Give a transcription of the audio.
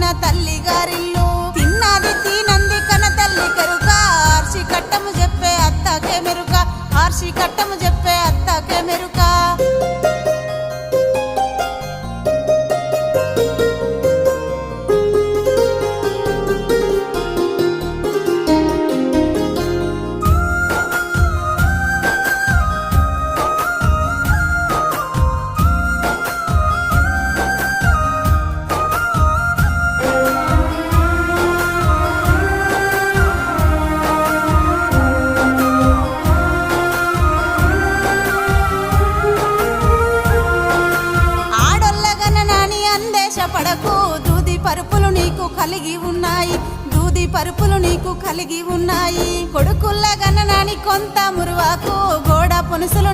కన్న తల్లి గారిల్లు తిన్నది తినంది కన్న తల్లి కెరుక ఆర్షి కట్టము చెప్పే అత్తకే మెరుక ఆర్షి కట్టము చెప్పే అత్తకే మెరుక పడకు దూది పరుపులు నీకు కలిగి ఉన్నాయి దూది పరుపులు నీకు కలిగి ఉన్నాయి కొడుకుల్ల గన్ననాని కొంత మురువాకు గోడ పునుసులు